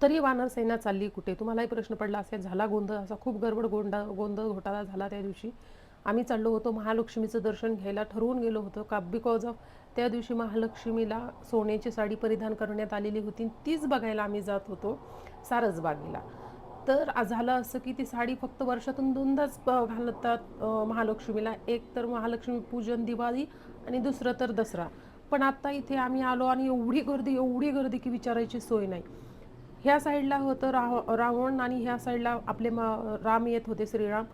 तरी वानर सेना चालली कुठे? तुम्हालाही प्रश्न पडला असेल. झाला गोंधळ, असा खूप गडबड गोंधळ घोटाळा झाला त्या दिवशी. आम्ही चाललो होतो महालक्ष्मीचं दर्शन घ्यायला, ठरवून गेलो होतो का बिकॉज ऑफ त्या दिवशी महालक्ष्मीला सोन्याची साडी परिधान करण्यात आलेली होती. तीच बघायला आम्ही जात होतो सारसबागेला. तर झालं असं की ती साडी फक्त वर्षातून दोनदाच घालतात महालक्ष्मीला. एक तर महालक्ष्मी पूजन दिवाळी आणि दुसरं तर दसरा. पण आता इथे आम्ही आलो आणि एवढी गर्दी की विचारायची सोय नाही. ह्या साईडला होतं रावण आणि ह्या साईडला आपले राम येत होते, श्रीराम.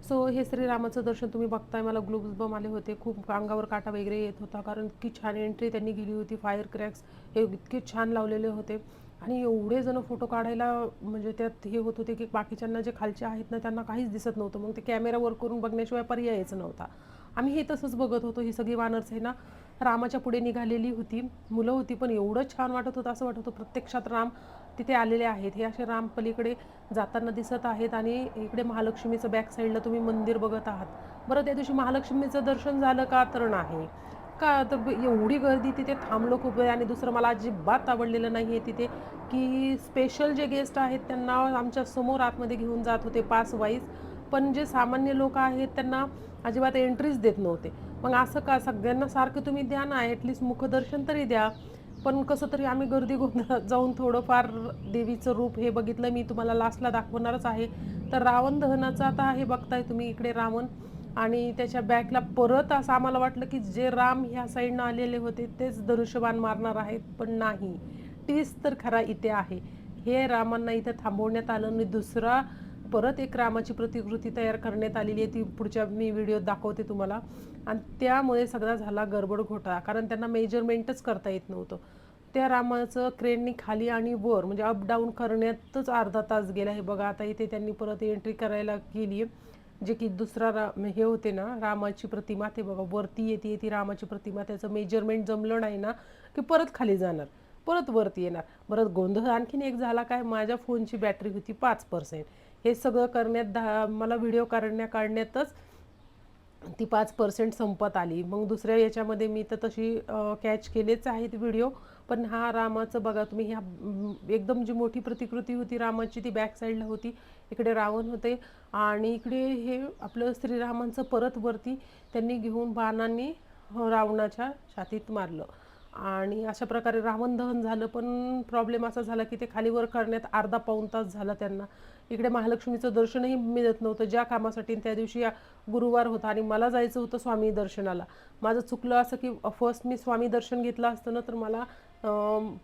सो हे श्रीरामाचं दर्शन तुम्ही बघताय. मला ग्लूब्स आले होते, खूप अंगावर काटा वगैरे येत होता, कारण इतकी छान एंट्री त्यांनी केली होती. फायर क्रॅक्स हे इतके छान लावलेले होते आणि एवढे जण फोटो काढायला म्हणजे त्यात हे होत होते की बाकीच्यांना जे खालचे आहेत ना त्यांना काहीच दिसत नव्हतं. मग ते कॅमेरा वर करून बघण्याशिवाय पर्यायच नव्हता. आम्ही हे तसंच बघत होतो. ही सगळी वानरसेना रामाच्या पुढे निघालेली होती. मुलं होती, पण एवढं छान वाटत होतं, असं वाटत होतं प्रत्यक्षात राम तिथे आलेले आहेत. हे असे राम पलीकडे जाताना दिसत आहेत आणि इकडे महालक्ष्मीचं बॅक साईडला तुम्ही मंदिर बघत आहात. बरं, त्या दिवशी महालक्ष्मीचं दर्शन झालं का? तर नाही. का तर एवढी गर्दी, तिथे थांबलो खूप वेळ. आणि दुसरं मला अजिबात आवडलेलं नाही आहे तिथे की स्पेशल जे गेस्ट आहेत त्यांना आमच्या समोर आतमध्ये घेऊन जात होते पास वाईज, पण जे सामान्य लोक आहेत त्यांना अजिबात एंट्रीच देत नव्हते. मग असं का? सगळ्यांना सारखं तुम्ही द्या ना, ॲटलिस्ट मुखदर्शन तरी द्या. पण कसं तरी आम्ही गर्दी गोंधळात जाऊन थोडंफार देवीचं रूप हे बघितलं. मी तुम्हाला लास्टला दाखवणारच आहे. तर रावण दहनाचं आता हे बघताय तुम्ही इकडे रावण, आणि त्याच्या बॅकला परत असं आम्हाला वाटलं की जे राम ह्या साईडनं आलेले होते तेच धनुष्यबाण मारणार आहेत, पण नाही. तीच तर खरा इथे आहे. हे रामांना इथे थांबवण्यात आलं आणि दुसरा परत एक रामाची प्रतिकृती तयार करण्यात आलेली आहे. ती पुढच्या मी व्हिडिओत दाखवते तुम्हाला. आणि त्यामुळे सगळा झाला गडबड घोटाळा, कारण त्यांना मेजरमेंटच करता येत नव्हतं. त्या रामाचं क्रेननी खाली आणि वर म्हणजे अप डाऊन करण्यातच अर्धा तास गेला. हे बघा, आता इथे त्यांनी परत एंट्री करायला केली आहे. जे की दुसरा हे होते ना रामाची प्रतिमा, ते बघा वरती येते ती रामाची प्रतिमा. त्याचं मेजरमेंट जमलं नाही ना की परत खाली जाणार, परत वरती येणार. बरं, गोंधळ आणखीन एक झाला काय? माझ्या फोनची बॅटरी होती 5%. हे सगळं करण्यात मला व्हिडिओ काढण्यातच ती 5% संपत आली. मग दुसऱ्या याच्यामध्ये मी तर तशी कॅच केलेच आहेत व्हिडिओ. पण हा रामाचं बघा तुम्ही, ह्या एकदम जी मोठी प्रतिकृती होती रामाची ती बॅक साईडला होती. इकडे रावण होते आणि इकडे हे आपलं श्रीरामांचं परत वरती त्यांनी घेऊन बाणांनी रावणाच्या छातीत मारलं. आणि अशा प्रकारे रावण दहन झालं. पण प्रॉब्लेम असा झाला की ते खालीवर करण्यात अर्धा पाऊण तास झाला त्यांना. इकडे महालक्ष्मीचं दर्शनही मिळत नव्हतं ज्या कामासाठी. त्या दिवशी गुरुवार होता आणि मला जायचं होतं स्वामी दर्शनाला. माझं चुकलं असं की फर्स्ट मी स्वामी दर्शन घेतलं असतं ना तर मला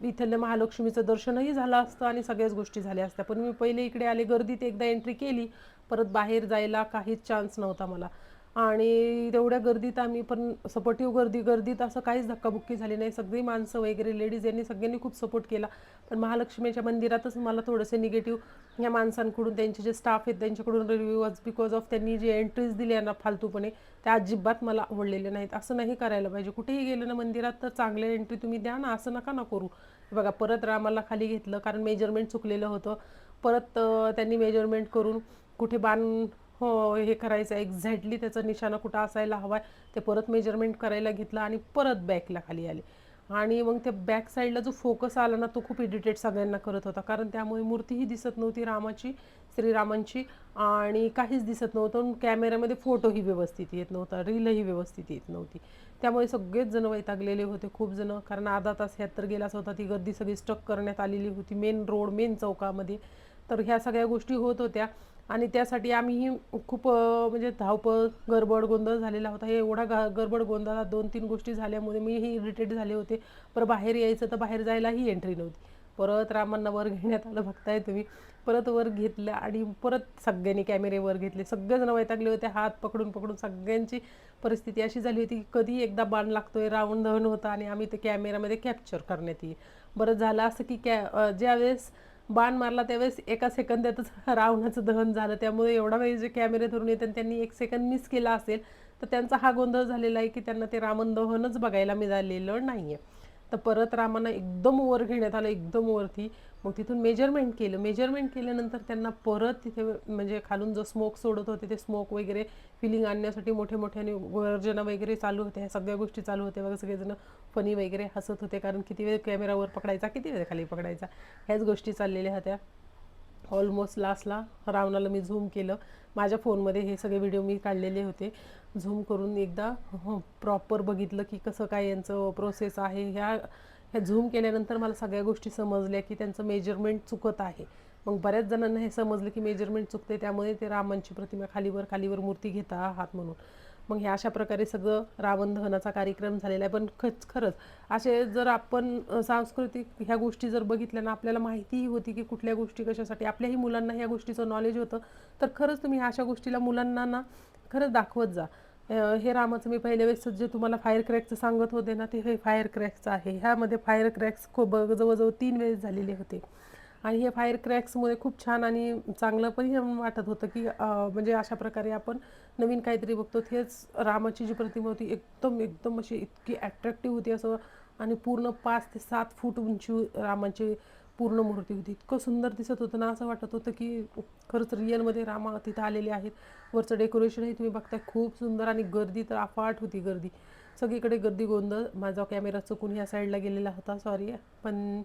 इथल्या महालक्ष्मीचं दर्शनही झालं असतं आणि सगळ्याच गोष्टी झाल्या असत्या. पण मी पहिले इकडे आले, गर्दीत एकदा एंट्री केली, परत बाहेर जायला काहीच चान्स नव्हता मला. आणि तेवढ्या गर्दीत आम्ही पण सपोर्टिव्ह गर्दीत असं काहीच धक्काबुक्की झाली नाही. सगळी माणसं वगैरे लेडीज यांनी सगळ्यांनी खूप सपोर्ट केला. पण महालक्ष्मीच्या मंदिरातच मला थोडंसं निगेटिव्ह ह्या माणसांकडून, त्यांचे जे स्टाफ आहेत त्यांच्याकडून रिव्ह्यूज, बिकॉज ऑफ त्यांनी जे एंट्रीज दिल्या ना फालतूपणे, त्या अजिबात मला आवडलेल्या नाहीत. असं नाही करायला पाहिजे. कुठेही गेलं ना मंदिरात तर चांगले एंट्री तुम्ही द्या ना, असं नका ना करू. बघा, परत रामाला खाली घेतलं कारण मेजरमेंट चुकलेलं होतं. परत त्यांनी मेजरमेंट करून कुठे बाण हे करायचं एक्झॅक्टली त्याचा निशाणा कुठं असायला हवा ते परत मेजरमेंट करायला घेतलं आणि परत बॅकला खाली आले. आणि मग त्या बॅक साईडला जो फोकस आला ना तो खूप इरिटेट सगळ्यांना करत होता, कारण त्यामुळे मूर्तीही दिसत नव्हती रामाची, श्रीरामांची, आणि काहीच दिसत नव्हतं. कॅमेऱ्यामध्ये फोटोही व्यवस्थित येत नव्हता, रीलही व्यवस्थित येत नव्हती. त्यामुळे सगळेच जण वैतागलेले होते, खूप जण. कारण अर्धा तास ह्यात तर गेलाच होता. ती गर्दी सगळी स्टक करण्यात आलेली होती मेन रोड, मेन चौकामध्ये. तर ह्या सगळ्या गोष्टी होत होत्या आणि त्यासाठी आम्हीही खूप म्हणजे धावपळ, गडबड गोंधळ झालेला होता. हे एवढा गडबड गोंधळात 2-3 गोष्टी झाल्यामुळे मीही इरिटेट झाले होते. बरं, बाहेर यायचं तर बाहेर जायलाही एंट्री नव्हती. परत रामांना वर घेण्यात आलं, बघताय तुम्ही. परत वर घेतलं आणि परत सगळ्यांनी कॅमेरे वर घेतले. सगळेजण वैतागले होते, हात पकडून पकडून. सगळ्यांची परिस्थिती अशी झाली होती की कधी एकदा बाण लागतोय, रावण दहन होतं आणि आम्ही ते कॅमेऱ्यामध्ये कॅप्चर करण्यात येईल. बरं झालं असं की ज्यावेळेस बाण मारला त्यावेळेस एका सेकंदातच रावणाचं दहन झालं. त्यामुळे एवढा वेळ जे कॅमेरे धरून येतात त्यांनी 1 सेकंद मिस केला असेल तर त्यांचा हा गोंधळ झालेला आहे की त्यांना ते रावण दहनच बघायला मिळालेलं नाही आहे. तर परत रामांना एकदम वर घेण्यात आलं, एकदम वरती. मग तिथून मेजरमेंट केलं. मेजरमेंट केल्यानंतर त्यांना परत तिथे म्हणजे खालून जो स्मोक सोडत होते ते स्मोक वगैरे फिलिंग आणण्यासाठी मोठे मोठ्याने गर्जना वगैरे चालू होत्या. ह्या सगळ्या गोष्टी चालू होत्या बघा. सगळेजण फनी वगैरे हसत होते, कारण किती वेळ कॅमेरावर पकडायचा, किती वेळ खाली पकडायचा, ह्याच गोष्टी चाललेल्या होत्या. ऑलमोस्ट लास्टला रावणाला मी झूम केलं. माझ्या फोनमध्ये हे सगळे व्हिडिओ मी काढलेले होते. झूम करून एकदा प्रॉपर बघितलं की कसं काय यांचं प्रोसेस आहे. ह्या झूम केल्यानंतर मला सगळ्या गोष्टी समजल्या की त्यांचं मेजरमेंट चुकत आहे. मग बऱ्याच जणांना हे समजलं की मेजरमेंट चुकते, त्यामुळे ते रामांची प्रतिमा खालीवर खालीवर मूर्ती घेता आहात म्हणून. मग ह्या अशा प्रकारे सगळं रावण दहनाचा कार्यक्रम झालेला आहे. पण खरंच असे जर आपण सांस्कृतिक ह्या गोष्टी जर बघितल्या ना, आपल्याला माहितीही होती की कुठल्या गोष्टी कशासाठी, आपल्याही मुलांना ह्या गोष्टीचं नॉलेज होतं. तर खरंच तुम्ही अशा गोष्टीला मुलांना ना खरंच दाखवत जा. हे रामाचं मी पहिल्या वेळेस जे तुम्हाला फायर क्रॅकचं सांगत होते ना, ते हे फायर क्रॅकचं आहे. ह्यामध्ये फायर क्रॅक्स खूप जवळजवळ 3 वेळेस झालेले होते. आणि हे फायर क्रॅक्समुळे खूप छान आणि चांगलं पण वाटत होतं की म्हणजे अशा प्रकारे आपण नवीन काहीतरी बघतो. हेच रामाची जी प्रतिमा होती एकदम एकदम अशी इतकी ॲट्रॅक्टिव्ह होती असं, आणि पूर्ण 5 ते 7 फूट उंची रामाची पूर्ण मूर्ती होती. इतकं सुंदर दिसत होतं ना, असं वाटत होतं की खरंच रिअलमध्ये रामा तिथं आलेले आहेत. वरचं डेकोरेशनही तुम्ही बघताय खूप सुंदर, आणि गर्दी तर अफाट होती. गर्दी सगळीकडे, गर्दी गोंधळ. माझा कॅमेरा चुकून ह्या साईडला गेलेला होता, सॉरी. पण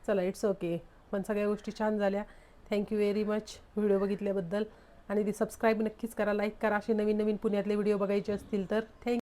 चला, इट्स ओके. पण सगळ्या गोष्टी छान झाल्या. थँक्यू व्हेरी मच व्हिडिओ बघितल्याबद्दल. आणि ती सबस्क्राईब नक्कीच करा, लाईक करा. असे नवीन नवीन पुण्यातले व्हिडिओ बघायचे असतील तर. थँक्यू.